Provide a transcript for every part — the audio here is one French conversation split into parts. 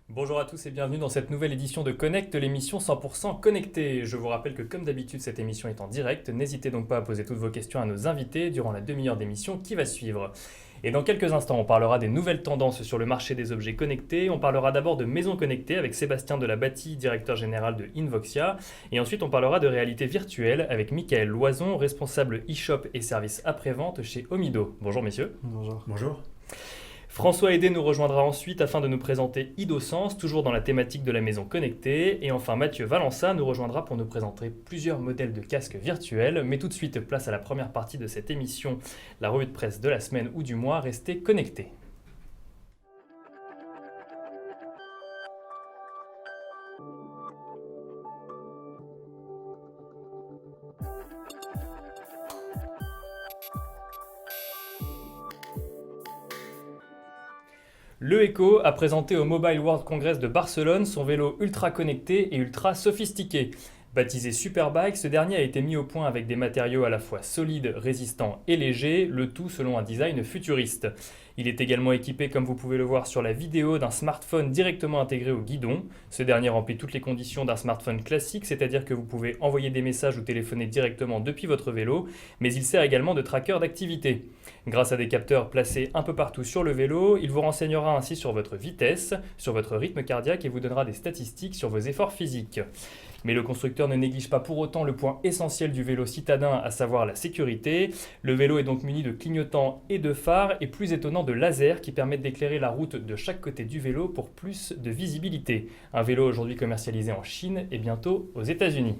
Bonjour à tous et bienvenue dans cette nouvelle édition de Connect, l'émission 100% connectée. Je vous rappelle que comme d'habitude cette émission est en direct, n'hésitez donc pas à poser toutes vos questions à nos invités durant la demi-heure d'émission qui va suivre. Et dans quelques instants, on parlera des nouvelles tendances sur le marché des objets connectés. On parlera d'abord de maisons connectées avec Sébastien Delabattie, directeur général de Invoxia. Et ensuite, on parlera de réalité virtuelle avec Michael Loison, responsable e-shop et services après-vente chez Omido. Bonjour messieurs. Bonjour. Bonjour. François Hédé nous rejoindra ensuite afin de nous présenter IdoSense, toujours dans la thématique de la maison connectée. Et enfin, Mathieu Valença nous rejoindra pour nous présenter plusieurs modèles de casques virtuels. Mais tout de suite, place à la première partie de cette émission, la revue de presse de la semaine ou du mois. Restez connectés. Le Echo a présenté au Mobile World Congress de Barcelone son vélo ultra connecté et ultra sophistiqué. Baptisé Superbike, ce dernier a été mis au point avec des matériaux à la fois solides, résistants et légers, le tout selon un design futuriste. Il est également équipé, comme vous pouvez le voir sur la vidéo, d'un smartphone directement intégré au guidon. Ce dernier remplit toutes les conditions d'un smartphone classique, c'est-à-dire que vous pouvez envoyer des messages ou téléphoner directement depuis votre vélo, mais il sert également de tracker d'activité. Grâce à des capteurs placés un peu partout sur le vélo, il vous renseignera ainsi sur votre vitesse, sur votre rythme cardiaque et vous donnera des statistiques sur vos efforts physiques. Mais le constructeur ne néglige pas pour autant le point essentiel du vélo citadin, à savoir la sécurité. Le vélo est donc muni de clignotants et de phares, et plus étonnant de lasers qui permettent d'éclairer la route de chaque côté du vélo pour plus de visibilité. Un vélo aujourd'hui commercialisé en Chine et bientôt aux États-Unis.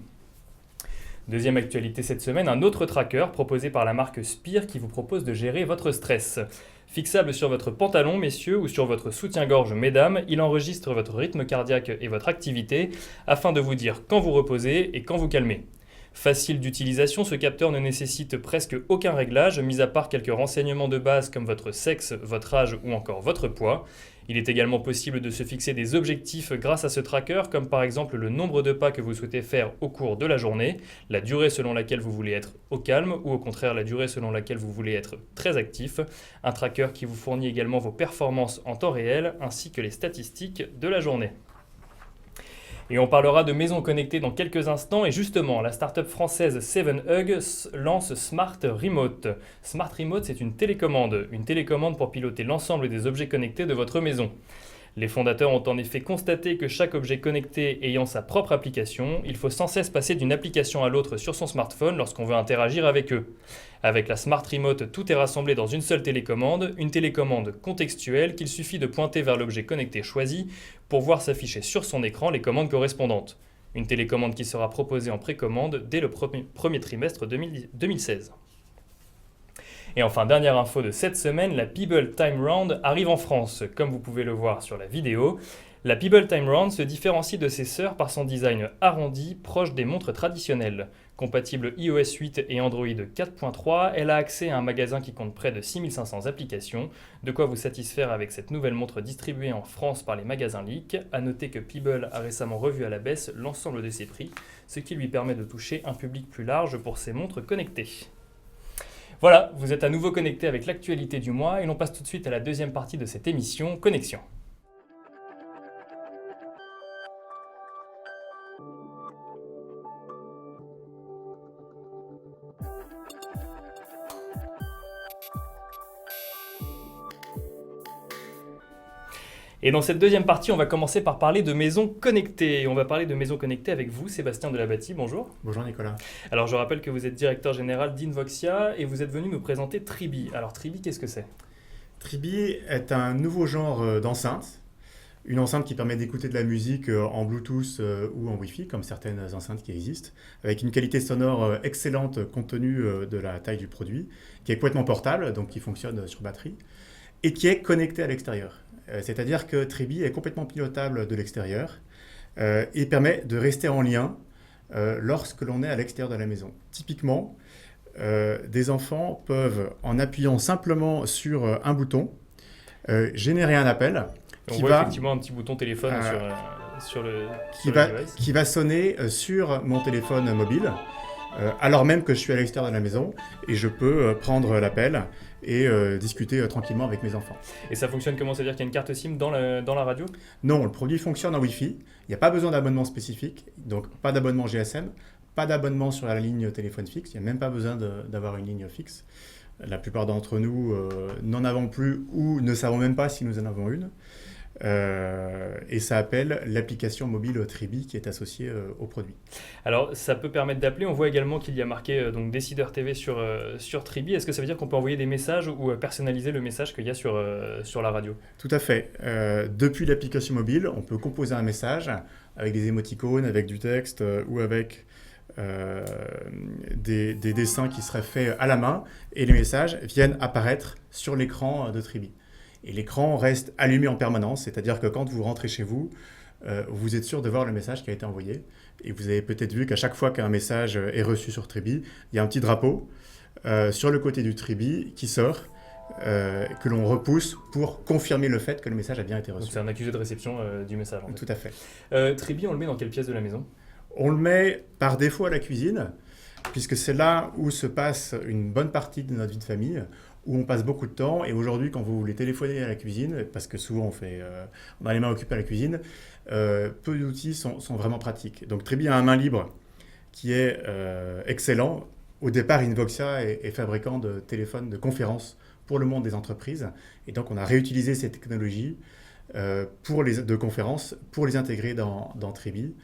Deuxième actualité cette semaine, un autre tracker proposé par la marque Spire qui vous propose de gérer votre stress. Fixable sur votre pantalon, messieurs, ou sur votre soutien-gorge, mesdames, il enregistre votre rythme cardiaque et votre activité afin de vous dire quand vous reposez et quand vous calmez. Facile d'utilisation, ce capteur ne nécessite presque aucun réglage, mis à part quelques renseignements de base comme votre sexe, votre âge ou encore votre poids. Il est également possible de se fixer des objectifs grâce à ce tracker, comme par exemple le nombre de pas que vous souhaitez faire au cours de la journée, la durée selon laquelle vous voulez être au calme ou au contraire la durée selon laquelle vous voulez être très actif. Un tracker qui vous fournit également vos performances en temps réel ainsi que les statistiques de la journée. Et on parlera de maisons connectées dans quelques instants. Et justement, la start-up française 7Hug lance Smart Remote. Smart Remote, c'est une télécommande pour piloter l'ensemble des objets connectés de votre maison. Les fondateurs ont en effet constaté que chaque objet connecté ayant sa propre application, il faut sans cesse passer d'une application à l'autre sur son smartphone lorsqu'on veut interagir avec eux. Avec la Smart Remote, tout est rassemblé dans une seule télécommande, une télécommande contextuelle qu'il suffit de pointer vers l'objet connecté choisi pour voir s'afficher sur son écran les commandes correspondantes. Une télécommande qui sera proposée en précommande dès le premier trimestre 2016. Et enfin, dernière info de cette semaine, la Pebble Time Round arrive en France. Comme vous pouvez le voir sur la vidéo, la Pebble Time Round se différencie de ses sœurs par son design arrondi, proche des montres traditionnelles. Compatible iOS 8 et Android 4.3, elle a accès à un magasin qui compte près de 6500 applications, de quoi vous satisfaire avec cette nouvelle montre distribuée en France par les magasins Leak. A noter que Pebble a récemment revu à la baisse l'ensemble de ses prix, ce qui lui permet de toucher un public plus large pour ses montres connectées. Voilà, vous êtes à nouveau connecté avec l'actualité du mois et l'on passe tout de suite à la deuxième partie de cette émission, Connexion. Et dans cette deuxième partie, on va commencer par parler de maisons connectées. Et on va parler de maisons connectées avec vous, Sébastien Delabattie. Bonjour. Bonjour Nicolas. Alors je rappelle que vous êtes directeur général d'Invoxia et vous êtes venu nous présenter Tribi. Alors Tribi, qu'est-ce que c'est ? Tribi est un nouveau genre d'enceinte. Une enceinte qui permet d'écouter de la musique en Bluetooth ou en Wi-Fi, comme certaines enceintes qui existent, avec une qualité sonore excellente compte tenu de la taille du produit, qui est complètement portable, donc qui fonctionne sur batterie, et qui est connecté à l'extérieur. C'est-à-dire que Tribi est complètement pilotable de l'extérieur et permet de rester en lien lorsque l'on est à l'extérieur de la maison. Typiquement, des enfants peuvent, en appuyant simplement sur un bouton, générer un appel. On voit effectivement un petit bouton téléphone qui va sonner sur mon téléphone mobile, alors même que je suis à l'extérieur de la maison, et je peux prendre l'appel et discuter tranquillement avec mes enfants. Et ça fonctionne comment? C'est-à-dire qu'il y a une carte SIM dans la radio? Non, le produit fonctionne en Wi-Fi. Il n'y a pas besoin d'abonnement spécifique, donc pas d'abonnement GSM, pas d'abonnement sur la ligne téléphone fixe. Il n'y a même pas besoin d'avoir une ligne fixe. La plupart d'entre nous n'en avons plus ou ne savons même pas si nous en avons une. Et ça appelle l'application mobile Tribi qui est associée au produit. Alors, ça peut permettre d'appeler. On voit également qu'il y a marqué donc Décideur TV sur Tribi. Est-ce que ça veut dire qu'on peut envoyer des messages ou personnaliser le message qu'il y a sur la radio? Tout à fait. Depuis l'application mobile, on peut composer un message avec des émoticônes, avec du texte ou avec des dessins qui seraient faits à la main, et les messages viennent apparaître sur l'écran de Tribi. Et l'écran reste allumé en permanence, c'est-à-dire que quand vous rentrez chez vous, vous êtes sûr de voir le message qui a été envoyé. Et vous avez peut-être vu qu'à chaque fois qu'un message est reçu sur Tribi, il y a un petit drapeau sur le côté du Tribi qui sort, que l'on repousse pour confirmer le fait que le message a bien été reçu. Donc c'est un accusé de réception du message. En fait. Tout à fait. Tribi, on le met dans quelle pièce de la maison? On le met par défaut à la cuisine, puisque c'est là où se passe une bonne partie de notre vie de famille, où on passe beaucoup de temps. Et aujourd'hui, quand vous voulez téléphoner à la cuisine, parce que souvent on a les mains occupées à la cuisine, peu d'outils sont vraiment pratiques. Donc Tribi a un main libre qui est excellent. Au départ, Invoxia est fabricant de téléphones de conférence pour le monde des entreprises. Et donc on a réutilisé ces technologies de conférence pour les intégrer dans Tribi.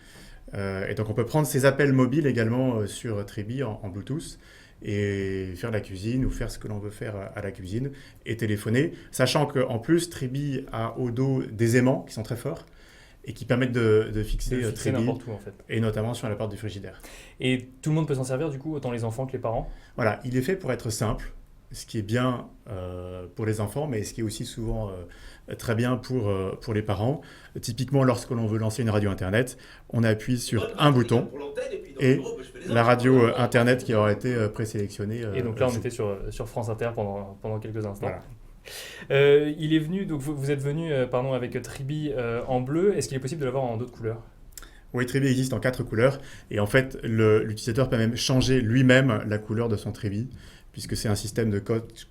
Et donc on peut prendre ces appels mobiles également sur Tribi en Bluetooth et faire la cuisine ou faire ce que l'on veut faire à la cuisine et téléphoner, sachant qu'en plus Tribi a au dos des aimants qui sont très forts et qui permettent de fixer Tribi, n'importe où en fait. Et notamment sur la porte du frigidaire. Et tout le monde peut s'en servir du coup, autant les enfants que les parents? Voilà, il est fait pour être simple, ce qui est bien pour les enfants, mais ce qui est aussi souvent très bien pour les parents. Typiquement, lorsque l'on veut lancer une radio Internet, on appuie sur un bouton et la radio Internet qui aura été présélectionnée. Et donc là, on était sur France Inter pendant quelques instants. Voilà. Il est venu, donc vous êtes venu avec Tribi en bleu. Est-ce qu'il est possible de l'avoir en d'autres couleurs? Oui, Tribi existe en 4 couleurs. Et en fait, l'utilisateur peut même changer lui-même la couleur de son Tribi, puisque c'est un système de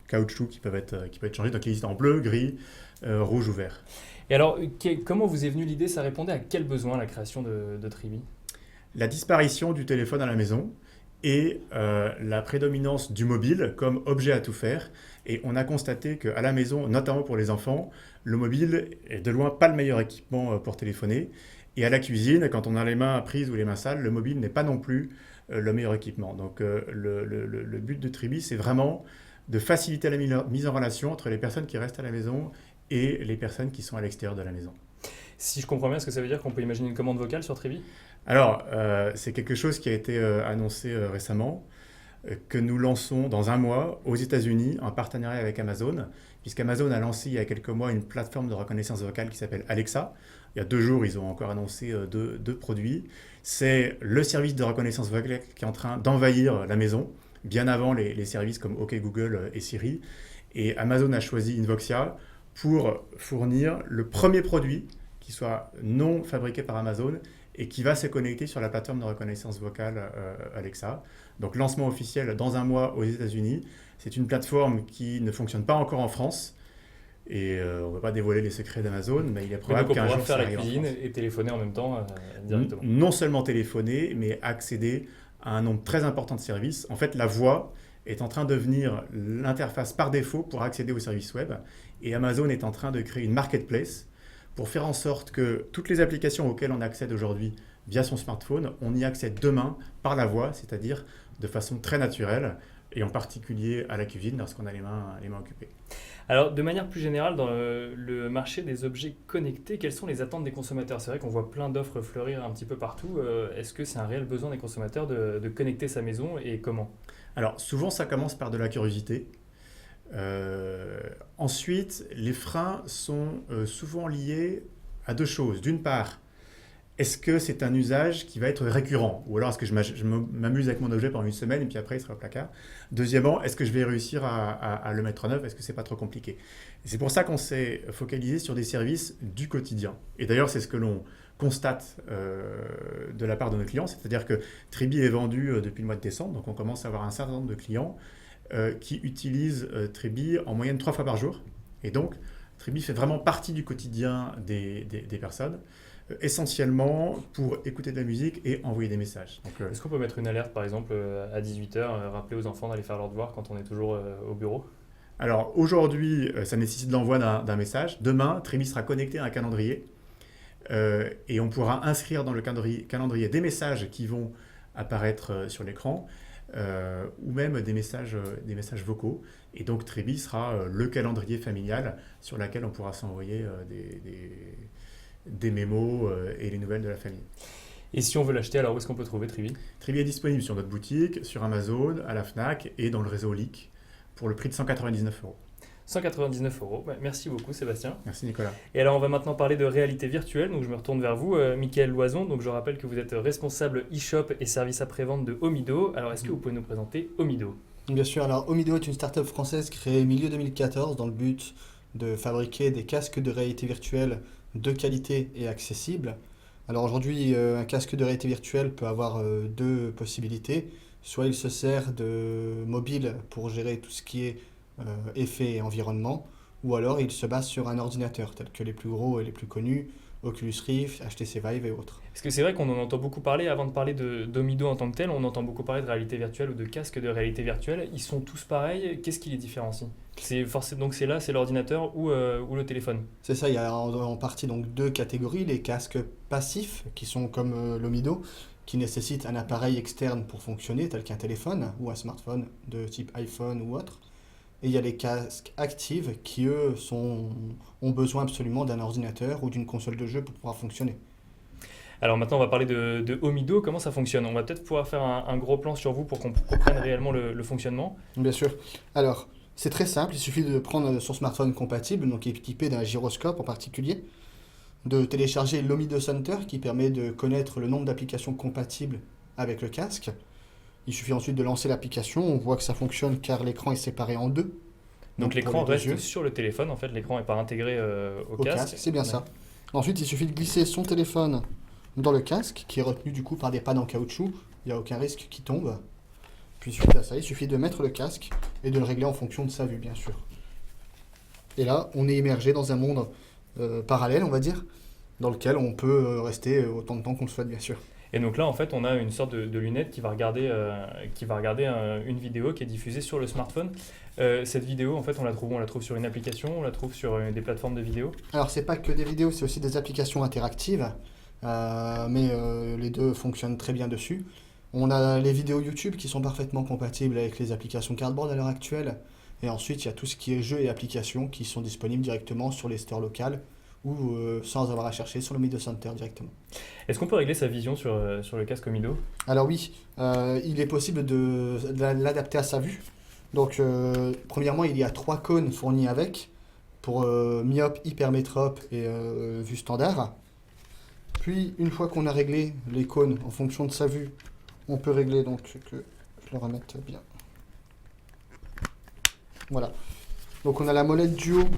caoutchouc qui peut être changé. Donc il existe en bleu, gris, rouge ou vert. Et alors, comment vous est venue l'idée? Ça répondait à quel besoin la création de Tribi? La disparition du téléphone à la maison et la prédominance du mobile comme objet à tout faire. Et on a constaté qu'à la maison, notamment pour les enfants, le mobile est de loin pas le meilleur équipement pour téléphoner. Et à la cuisine, quand on a les mains prises ou les mains sales, le mobile n'est pas non plus le meilleur équipement. Donc le but de Tribi, c'est vraiment de faciliter la mise en relation entre les personnes qui restent à la maison et les personnes qui sont à l'extérieur de la maison. Si je comprends bien, est-ce que ça veut dire qu'on peut imaginer une commande vocale sur Tribi? Alors, c'est quelque chose qui a été annoncé récemment, que nous lançons dans un mois aux États-Unis en partenariat avec Amazon, puisqu'Amazon a lancé il y a quelques mois une plateforme de reconnaissance vocale qui s'appelle Alexa. Il y a 2 jours, ils ont encore annoncé deux produits. C'est le service de reconnaissance vocale qui est en train d'envahir la maison, bien avant les services comme OK Google et Siri. Et Amazon a choisi Invoxia pour fournir le premier produit qui soit non fabriqué par Amazon et qui va se connecter sur la plateforme de reconnaissance vocale Alexa. Donc lancement officiel dans un mois aux États-Unis. C'est une plateforme qui ne fonctionne pas encore en France. Et on ne va pas dévoiler les secrets d'Amazon, mais il est probable qu'un jour ça arrive en France. Faire la cuisine et téléphoner en même temps directement. Non seulement téléphoner, mais accéder à un nombre très important de services. En fait, la voix est en train de devenir l'interface par défaut pour accéder aux services web. Et Amazon est en train de créer une marketplace pour faire en sorte que toutes les applications auxquelles on accède aujourd'hui via son smartphone, on y accède demain par la voix, c'est-à-dire de façon très naturelle, et en particulier à la cuisine lorsqu'on a les mains occupées. Alors, de manière plus générale, dans le marché des objets connectés, quelles sont les attentes des consommateurs? C'est vrai qu'on voit plein d'offres fleurir un petit peu partout. Est-ce que c'est un réel besoin des consommateurs de connecter sa maison et comment? Alors, souvent, ça commence par de la curiosité. Ensuite, les freins sont souvent liés à 2 choses. D'une part, est-ce que c'est un usage qui va être récurrent? Ou alors est-ce que je m'amuse avec mon objet pendant 1 semaine et puis après il sera au placard? Deuxièmement, est-ce que je vais réussir à le mettre en œuvre? Est-ce que c'est pas trop compliqué? Et c'est pour ça qu'on s'est focalisé sur des services du quotidien. Et d'ailleurs, c'est ce que l'on constate de la part de nos clients. C'est-à-dire que Tribi est vendu depuis le mois de décembre, donc on commence à avoir un certain nombre de clients qui utilisent Tribi en moyenne 3 fois par jour. Et donc, Tribi fait vraiment partie du quotidien des personnes, essentiellement pour écouter de la musique et envoyer des messages. Donc, Est-ce qu'on peut mettre une alerte, par exemple, à 18h, rappeler aux enfants d'aller faire leurs devoirs quand on est toujours au bureau? alors aujourd'hui, ça nécessite l'envoi d'un message. Demain, Tribi sera connecté à un calendrier et on pourra inscrire dans le calendrier des messages qui vont apparaître sur l'écran ou même des messages vocaux. Et donc Tribi sera le calendrier familial sur lequel on pourra s'envoyer des mémos et les nouvelles de la famille. Et si on veut l'acheter, alors où est-ce qu'on peut trouver Tribi? Tribi est disponible sur notre boutique, sur Amazon, à la Fnac et dans le réseau Leak pour le prix de 199 €. 199 €. Ouais, merci beaucoup Sébastien. Merci Nicolas. Et alors on va maintenant parler de réalité virtuelle, donc je me retourne vers vous, Mickaël Loison. Donc je rappelle que vous êtes responsable e-shop et service après-vente de Omido. Alors est-ce que vous pouvez nous présenter Omido? Bien sûr, alors Omido est une start-up française créée milieu 2014 dans le but de fabriquer des casques de réalité virtuelle de qualité et accessibles. Alors aujourd'hui, un casque de réalité virtuelle peut avoir deux possibilités. Soit il se sert de mobile pour gérer tout ce qui est effet et environnement, ou alors il se base sur un ordinateur, tel que les plus gros et les plus connus, Oculus Rift, HTC Vive et autres. Parce que c'est vrai qu'on en entend beaucoup parler, avant de parler d'Omido en tant que tel, on entend beaucoup parler de réalité virtuelle ou de casques de réalité virtuelle. Ils sont tous pareils, qu'est-ce qui les différencie? Donc c'est là, c'est l'ordinateur ou le téléphone? C'est ça, il y a en partie donc deux catégories, les casques passifs qui sont comme l'Omido, qui nécessitent un appareil externe pour fonctionner, tel qu'un téléphone ou un smartphone de type iPhone ou autre. Et il y a les casques actifs qui, eux, ont besoin absolument d'un ordinateur ou d'une console de jeu pour pouvoir fonctionner. Alors maintenant, on va parler de Omido. Comment ça fonctionne? On va peut-être pouvoir faire un gros plan sur vous pour qu'on comprenne réellement le fonctionnement. Bien sûr. Alors, c'est très simple. Il suffit de prendre son smartphone compatible, donc équipé d'un gyroscope en particulier, de télécharger l'Omido Center qui permet de connaître le nombre d'applications compatibles avec le casque. Il suffit ensuite de lancer l'application. On voit que ça fonctionne car l'écran est séparé en deux. Donc l'écran pour les deux reste yeux. sur le téléphone, en fait, l'écran n'est pas intégré au Au casque. c'est bien ça. Ensuite, il suffit de glisser son téléphone dans le casque, qui est retenu du coup par des pads en caoutchouc. Il n'y a aucun risque qu'il tombe. Puis suite à ça, il suffit de mettre le casque et de le régler en fonction de sa vue, bien sûr. Et là, on est immergé dans un monde parallèle, on va dire, dans lequel on peut rester autant de temps qu'on le souhaite, bien sûr. Et donc là, en fait, on a une sorte de lunette qui va regarder, une vidéo qui est diffusée sur le smartphone. Cette vidéo, en fait, on la trouve sur une application, on la trouve sur des plateformes de vidéo. Alors, c'est pas que des vidéos, c'est aussi des applications interactives, mais les deux fonctionnent très bien dessus. On a les vidéos YouTube qui sont parfaitement compatibles avec les applications Cardboard à l'heure actuelle. Et ensuite, il y a tout ce qui est jeux et applications qui sont disponibles directement sur les stores locales ou sans avoir à chercher sur le Omido Center directement. Est-ce qu'on peut régler sa vision sur le casque Omido? Alors oui, il est possible de l'adapter à sa vue. Donc premièrement, il y a 3 cônes fournis avec, pour myope, hypermétrope et vue standard. Puis une fois qu'on a réglé les cônes en fonction de sa vue, on peut régler donc que je le remette bien. Voilà. Donc on a la molette du haut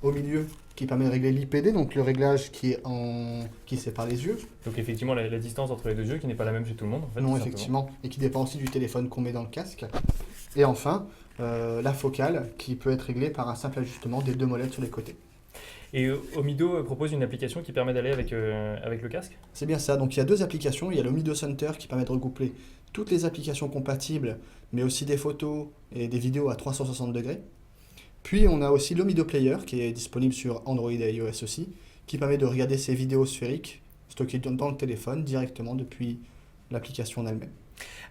au milieu qui permet de régler l'IPD, donc le réglage qui sépare les yeux. Donc effectivement, la distance entre les deux yeux qui n'est pas la même chez tout le monde. En fait, Non, tout effectivement, et qui dépend aussi du téléphone qu'on met dans le casque. Et enfin, la focale qui peut être réglée par un simple ajustement des deux molettes sur les côtés. Et Omido propose une application qui permet d'aller avec le casque? C'est bien ça, donc il y a 2 applications. Il y a l'Omido Center qui permet de regrouper toutes les applications compatibles, mais aussi des photos et des vidéos à 360 degrés. Puis on a aussi l'Omido Player qui est disponible sur Android et iOS aussi, qui permet de regarder ces vidéos sphériques stockées dans le téléphone directement depuis l'application en elle-même.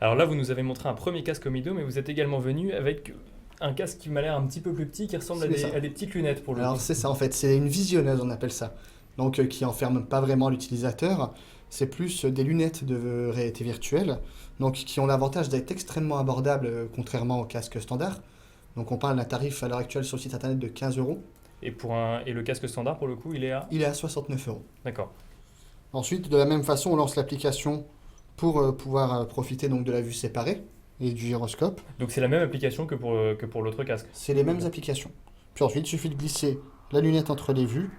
Alors là, vous nous avez montré un premier casque Omido, mais vous êtes également venu avec un casque qui m'a l'air un petit peu plus petit, qui ressemble à des petites lunettes pour le Alors coup. c'est ça en fait, c'est une visionneuse on appelle ça. Donc qui enferme pas vraiment l'utilisateur, c'est plus des lunettes de réalité virtuelle, donc qui ont l'avantage d'être extrêmement abordables contrairement au casque standard. Donc on parle d'un tarif à l'heure actuelle sur le site internet de 15 €. Et le casque standard, pour le coup, il est à... Il est à 69 €. D'accord. Ensuite, de la même façon, on lance l'application pour pouvoir profiter donc de la vue séparée et du gyroscope. Donc c'est la même application que pour l'autre casque. C'est les mêmes applications. Puis ensuite, il suffit de glisser la lunette entre les vues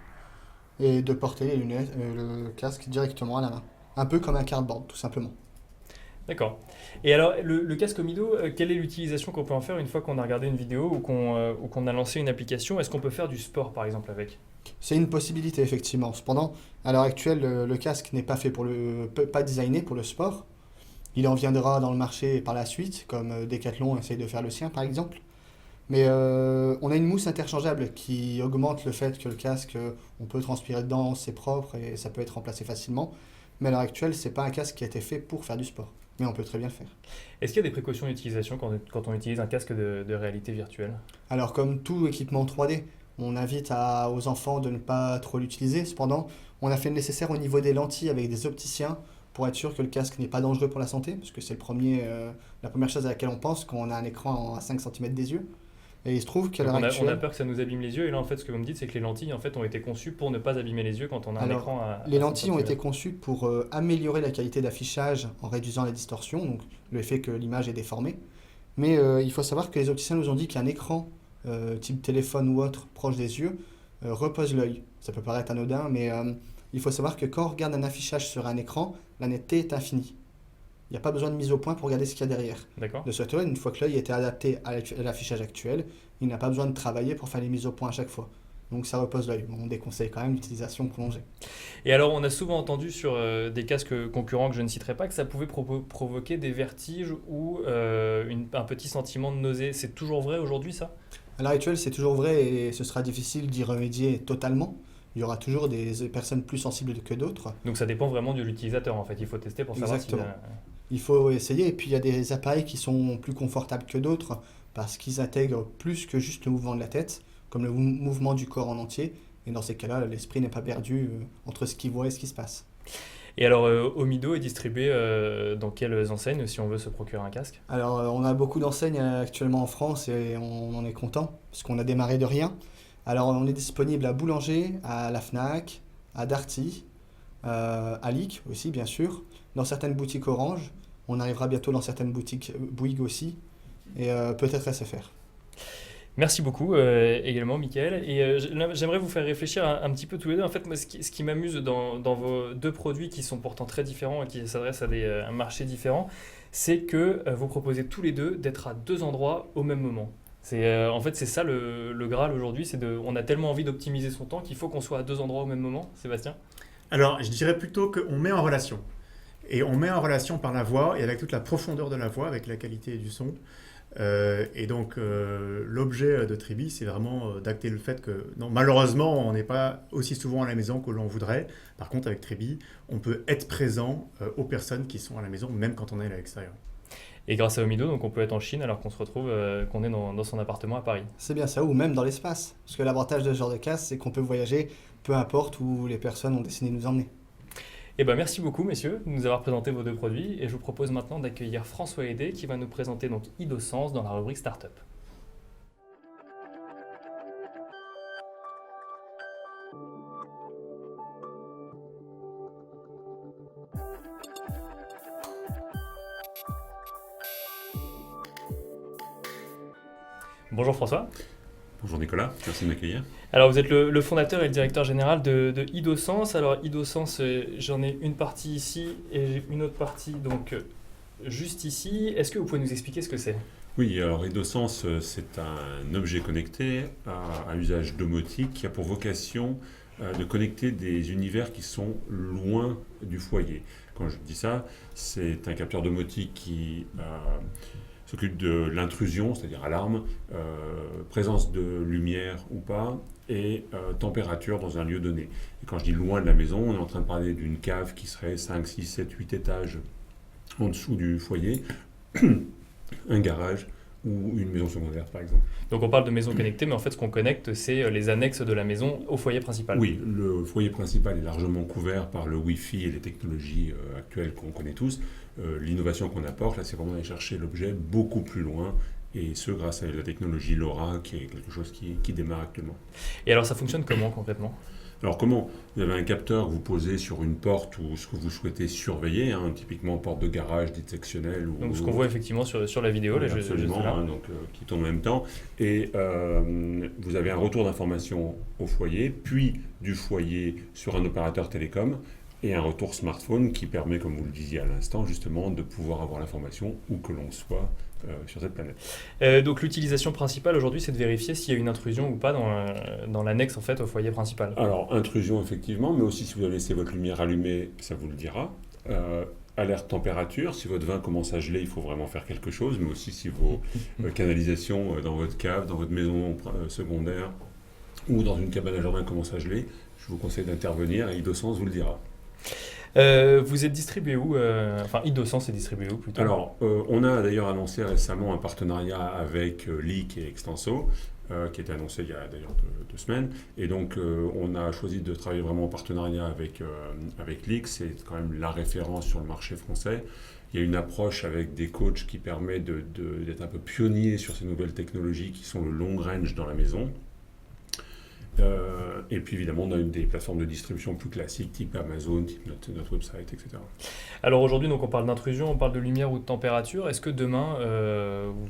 et de porter les lunettes, le casque directement à la main. Un peu comme un cardboard, tout simplement. D'accord. Et alors, le casque Omido, quelle est l'utilisation qu'on peut en faire une fois qu'on a regardé une vidéo ou qu'on a lancé une application? Est-ce qu'on peut faire du sport, par exemple, avec? C'est une possibilité, effectivement. Cependant, à l'heure actuelle, le casque n'est pas fait pas designé pour le sport. Il en viendra dans le marché par la suite, comme Decathlon essaye de faire le sien, par exemple. Mais on a une mousse interchangeable qui augmente le fait que le casque, on peut transpirer dedans, c'est propre et ça peut être remplacé facilement. Mais à l'heure actuelle, c'est pas un casque qui a été fait pour faire du sport. Mais on peut très bien le faire. Est-ce qu'il y a des précautions d'utilisation quand on utilise un casque de réalité virtuelle? Alors, comme tout équipement 3D, on invite aux enfants de ne pas trop l'utiliser. Cependant, on a fait le nécessaire au niveau des lentilles avec des opticiens pour être sûr que le casque n'est pas dangereux pour la santé, parce que c'est la première chose à laquelle on pense quand on a un écran à 5 cm des yeux. Et il se trouve qu'à Donc l'heure on a actuelle, peur que ça nous abîme les yeux, et là, en fait, ce que vous me dites, c'est que les lentilles, en fait, ont été conçues pour ne pas abîmer les yeux quand on a un alors, écran à les 5 lentilles ont été cm. conçues pour améliorer la qualité d'affichage en réduisant les distorsions, donc le fait que l'image est déformée. Mais il faut savoir que les opticiens nous ont dit qu'un écran type téléphone ou autre proche des yeux repose l'œil. Ça peut paraître anodin, mais il faut savoir que quand on regarde un affichage sur un écran, la netteté est infinie. Il n'y a pas besoin de mise au point pour regarder ce qu'il y a derrière. D'accord? De ce fait, une fois que l'œil a été adapté à l'affichage actuel, il n'a pas besoin de travailler pour faire les mises au point à chaque fois. Donc ça repose l'œil. Bon, on déconseille quand même l'utilisation prolongée. Et alors, on a souvent entendu sur des casques concurrents que je ne citerai pas que ça pouvait provoquer des vertiges ou un petit sentiment de nausée. C'est toujours vrai aujourd'hui, ça? À l'heure actuelle, c'est toujours vrai et ce sera difficile d'y remédier totalement. Il y aura toujours des personnes plus sensibles que d'autres. Donc ça dépend vraiment de l'utilisateur, en fait. Il faut tester pour savoir si... Exactement. Il faut essayer. Et puis il y a des appareils qui sont plus confortables que d'autres parce qu'ils intègrent plus que juste le mouvement de la tête, comme le mouvement du corps en entier. Et dans ces cas-là, l'esprit n'est pas perdu entre ce qu'il voit et ce qui se passe. Et alors, Omido est distribué dans quelles enseignes si on veut se procurer un casque? Alors, on a beaucoup d'enseignes actuellement en France et on en est content parce qu'on a démarré de rien. Alors, on est disponible à Boulanger, à la Fnac, à Darty, à Lick aussi, bien sûr, dans certaines boutiques Orange. On arrivera bientôt dans certaines boutiques Bouygues aussi et peut-être SFR. Merci beaucoup également, Mickaël. Et j'aimerais vous faire réfléchir un petit peu tous les deux. En fait, moi, ce qui m'amuse dans vos deux produits qui sont pourtant très différents et qui s'adressent à un marché différent, c'est que vous proposez tous les deux d'être à deux endroits au même moment. En fait, c'est ça le Graal aujourd'hui. On a tellement envie d'optimiser son temps qu'il faut qu'on soit à deux endroits au même moment. Sébastien? Alors, je dirais plutôt qu'on met en relation. Et on met en relation par la voix et avec toute la profondeur de la voix, avec la qualité du son. Et donc, l'objet de Tribi, c'est vraiment d'acter le fait que, non, malheureusement, on n'est pas aussi souvent à la maison que l'on voudrait. Par contre, avec Tribi, on peut être présent aux personnes qui sont à la maison, même quand on est à l'extérieur. Et grâce à Omido, donc on peut être en Chine alors qu'on se retrouve, qu'on est dans son appartement à Paris. C'est bien ça, ou même dans l'espace. Parce que l'avantage de ce genre de casque, c'est qu'on peut voyager peu importe où les personnes ont décidé de nous emmener. Eh ben, merci beaucoup, messieurs, de nous avoir présenté vos deux produits. Et je vous propose maintenant d'accueillir François Hédé qui va nous présenter donc IdoSense dans la rubrique Startup. Bonjour François. Bonjour Nicolas, merci de m'accueillir. Alors vous êtes le fondateur et le directeur général de IdoSense. Alors IdoSense, j'en ai une partie ici et j'ai une autre partie donc juste ici. Est-ce que vous pouvez nous expliquer ce que c'est? Oui, alors IdoSense, c'est un objet connecté à usage domotique qui a pour vocation de connecter des univers qui sont loin du foyer. Quand je dis ça, c'est un capteur domotique qui s'occupe de l'intrusion, c'est-à-dire alarme, présence de lumière ou pas, et température dans un lieu donné. Et quand je dis loin de la maison, on est en train de parler d'une cave qui serait 5, 6, 7, 8 étages en dessous du foyer, un garage ou une maison secondaire par exemple. Donc on parle de maison connectée, mais en fait ce qu'on connecte, c'est les annexes de la maison au foyer principal. Oui, le foyer principal est largement couvert par le Wi-Fi et les technologies actuelles qu'on connaît tous. L'innovation qu'on apporte, là, c'est vraiment d'aller chercher l'objet beaucoup plus loin, et ce grâce à la technologie LoRa, qui est quelque chose qui démarre actuellement. Et alors ça fonctionne comment concrètement? Alors comment? Vous avez un capteur que vous posez sur une porte ou ce que vous souhaitez surveiller, hein, typiquement porte de garage dite sectionnelle. Donc ce qu'on voit effectivement sur la vidéo, là, absolument, juste là. hein, donc, qui tourne en même temps. Et vous avez un retour d'information au foyer, puis du foyer sur un opérateur télécom, et un retour smartphone qui permet, comme vous le disiez à l'instant, justement de pouvoir avoir l'information où que l'on soit sur cette planète. Donc l'utilisation principale aujourd'hui, c'est de vérifier s'il y a une intrusion ou pas dans l'annexe en fait, au foyer principal. Alors, intrusion effectivement, mais aussi si vous avez laissé votre lumière allumée, ça vous le dira. Alerte température, si votre vin commence à geler, il faut vraiment faire quelque chose, mais aussi si vos canalisations dans votre cave, dans votre maison secondaire ou dans une cabane à jardin commencent à geler, je vous conseille d'intervenir et Idosense vous le dira. Vous êtes distribué où Enfin, Idosense est distribué où plutôt? Alors, on a d'ailleurs annoncé récemment un partenariat avec Leak et Extenso, qui a été annoncé il y a d'ailleurs deux semaines. Et donc, on a choisi de travailler vraiment en partenariat avec Leak. C'est quand même la référence sur le marché français. Il y a une approche avec des coachs qui permet d'être un peu pionnier sur ces nouvelles technologies qui sont le long range dans la maison. Et puis évidemment, on a des plateformes de distribution plus classiques, type Amazon, type notre website, etc. Alors aujourd'hui, donc on parle d'intrusion, on parle de lumière ou de température. Est-ce que demain,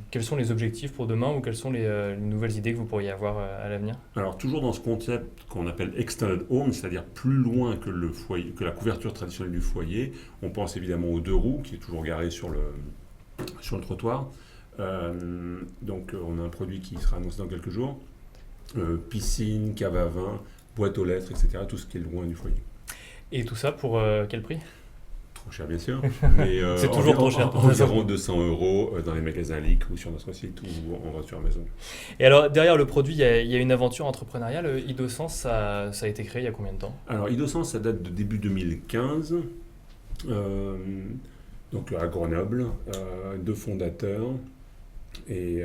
quels sont les objectifs pour demain ou quelles sont les nouvelles idées que vous pourriez avoir à l'avenir? Alors toujours dans ce concept qu'on appelle Extended Home, c'est-à-dire plus loin que le foyer, que la couverture traditionnelle du foyer, on pense évidemment aux deux roues qui est toujours garé sur le trottoir. Donc on a un produit qui sera annoncé dans quelques jours. Piscine, cave à vin, boîte aux lettres, etc. Tout ce qui est loin du foyer. Et tout ça pour quel prix? Trop cher, bien sûr. Mais, c'est toujours trop cher. Environ 200 € dans les magasins Leak ou sur notre site ou en vente sur Amazon. Et alors, derrière le produit, il y a une aventure entrepreneuriale. Idosense, ça a été créé il y a combien de temps? Alors, Idosense, ça date de début 2015. Donc, à Grenoble, deux fondateurs. Et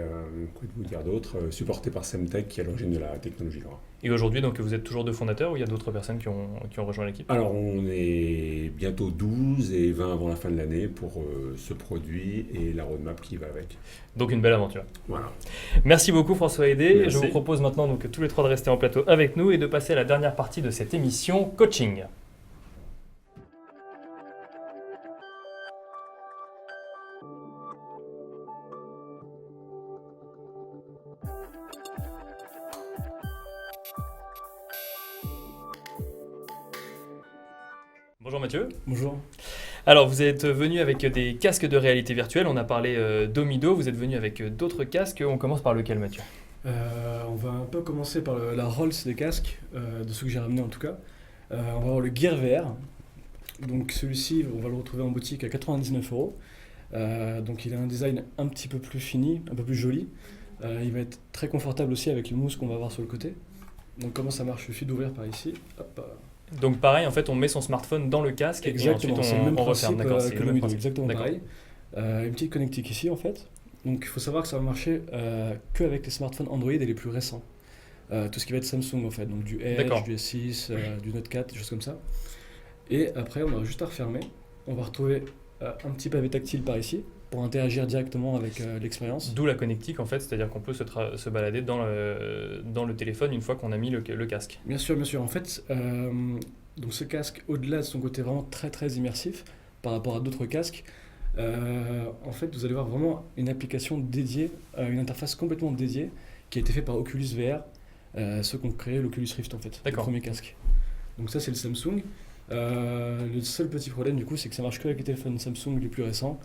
quoi vous dire d'autre, supporté par Semtech qui est à l'origine de la technologie LoRa. Et aujourd'hui, donc, vous êtes toujours deux fondateurs ou il y a d'autres personnes qui ont rejoint l'équipe? Alors, on est bientôt 12 et 20 avant la fin de l'année pour ce produit et la roadmap qui va avec. Donc, une belle aventure. Voilà. Merci beaucoup, François Hédé. Merci. Je vous propose maintenant donc, tous les trois de rester en plateau avec nous et de passer à la dernière partie de cette émission, coaching. Bonjour Mathieu. Bonjour. Alors vous êtes venu avec des casques de réalité virtuelle, on a parlé d'Omido, vous êtes venu avec d'autres casques, on commence par lequel Mathieu? On va un peu commencer par la Rolls des casques, de ceux que j'ai ramenés en tout cas. On va avoir le Gear VR, donc celui-ci on va le retrouver en boutique à 99 €. Donc il a un design un petit peu plus fini, un peu plus joli. Il va être très confortable aussi avec le mousse qu'on va avoir sur le côté. Donc comment ça marche? Il suffit d'ouvrir par ici. Hop. Donc pareil, en fait, on met son smartphone dans le casque Exactement, et ensuite c'est le même on principe referme. D'accord, que le Omido, exactement D'accord. pareil. Une petite connectique ici en fait. Donc il faut savoir que ça va marcher qu'avec les smartphones Android et les plus récents. Tout ce qui va être Samsung en fait, donc du Edge, D'accord. du S6, du Note 4, des choses comme ça. Et après on aura juste à refermer. On va retrouver un petit pavé tactile par ici pour interagir directement avec l'expérience. D'où la connectique en fait, c'est-à-dire qu'on peut se balader dans le téléphone une fois qu'on a mis le casque. Bien sûr, bien sûr. En fait, donc ce casque, au-delà de son côté vraiment très très immersif par rapport à d'autres casques, en fait vous allez voir vraiment une application dédiée, une interface complètement dédiée qui a été faite par Oculus VR, ceux qui ont créé l'Oculus Rift en fait, le premier casque. Donc ça c'est le Samsung. Le seul petit problème du coup c'est que ça marche que avec les téléphones Samsung les plus récents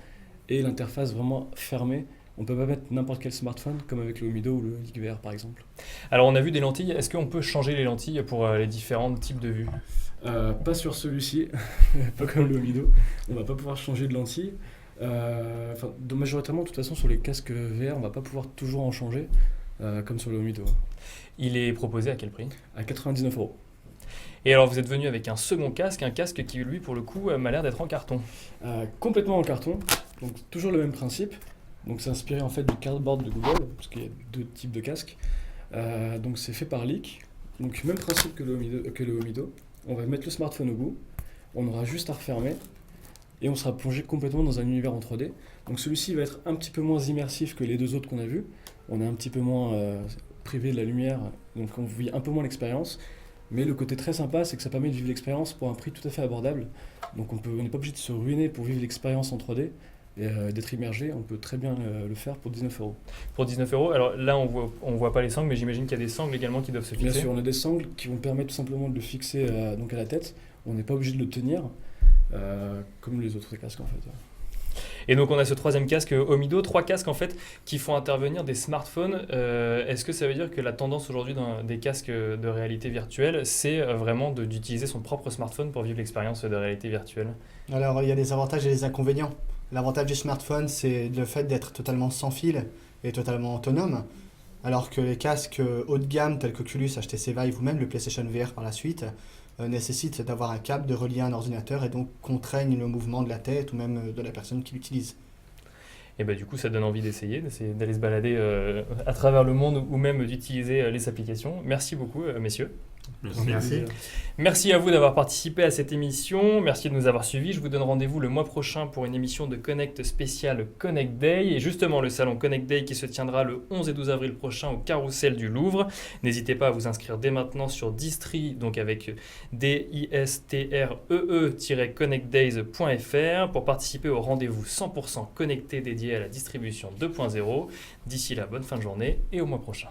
et l'interface vraiment fermée. On ne peut pas mettre n'importe quel smartphone comme avec le Omido ou le Leak VR par exemple. Alors on a vu des lentilles, est-ce qu'on peut changer les lentilles pour les différents types de vues? Pas sur celui-ci, pas comme le Omido. On va pas pouvoir changer de lentille. Majoritairement, de toute façon, sur les casques VR, on va pas pouvoir toujours en changer, comme sur le Omido. Il est proposé à quel prix? À 99 €. Et alors vous êtes venu avec un second casque, un casque qui lui pour le coup m'a l'air d'être en carton. Complètement en carton, donc toujours le même principe. Donc c'est inspiré en fait du cardboard de Google, parce qu'il y a deux types de casques. Donc c'est fait par Leak, donc même principe que le Omido. On va mettre le smartphone au bout, on aura juste à refermer et on sera plongé complètement dans un univers en 3D. Donc celui-ci va être un petit peu moins immersif que les deux autres qu'on a vus. On est un petit peu moins privé de la lumière, donc on vit un peu moins l'expérience. Mais le côté très sympa, c'est que ça permet de vivre l'expérience pour un prix tout à fait abordable. Donc on n'est pas obligé de se ruiner pour vivre l'expérience en 3D et d'être immergé. On peut très bien le faire pour 19 euros. Pour 19 euros, alors là on voit pas les sangles, mais j'imagine qu'il y a des sangles également qui doivent se fixer. Bien sûr, on a des sangles qui vont permettre tout simplement de le fixer donc à la tête. On n'est pas obligé de le tenir, comme les autres casques en fait. Et donc on a ce troisième casque Omido, 3 casques en fait qui font intervenir des smartphones. Est-ce que ça veut dire que la tendance aujourd'hui dans des casques de réalité virtuelle, c'est vraiment d'utiliser son propre smartphone pour vivre l'expérience de réalité virtuelle? Alors, il y a des avantages et des inconvénients. L'avantage du smartphone, c'est le fait d'être totalement sans fil et totalement autonome, alors que les casques haut de gamme tels qu'Oculus, HTC Vive ou même le PlayStation VR par la suite nécessitent d'avoir un câble, de relier à un ordinateur et donc contraignent le mouvement de la tête ou même de la personne qui l'utilise. Et bah du coup ça donne envie d'essayer d'aller se balader à travers le monde ou même d'utiliser les applications. Merci beaucoup messieurs. Merci. Merci à vous d'avoir participé à cette émission, merci de nous avoir suivis. Je vous donne rendez-vous le mois prochain pour une émission de Connect spéciale Connect Day. Et justement le salon Connect Day qui se tiendra le 11 et 12 avril prochain au Carrousel du Louvre. N'hésitez pas à vous inscrire dès maintenant sur Distri, donc avec distree-connectdays.fr pour participer au rendez-vous 100% connecté dédié à la distribution 2.0. D'ici là, bonne fin de journée et au mois prochain.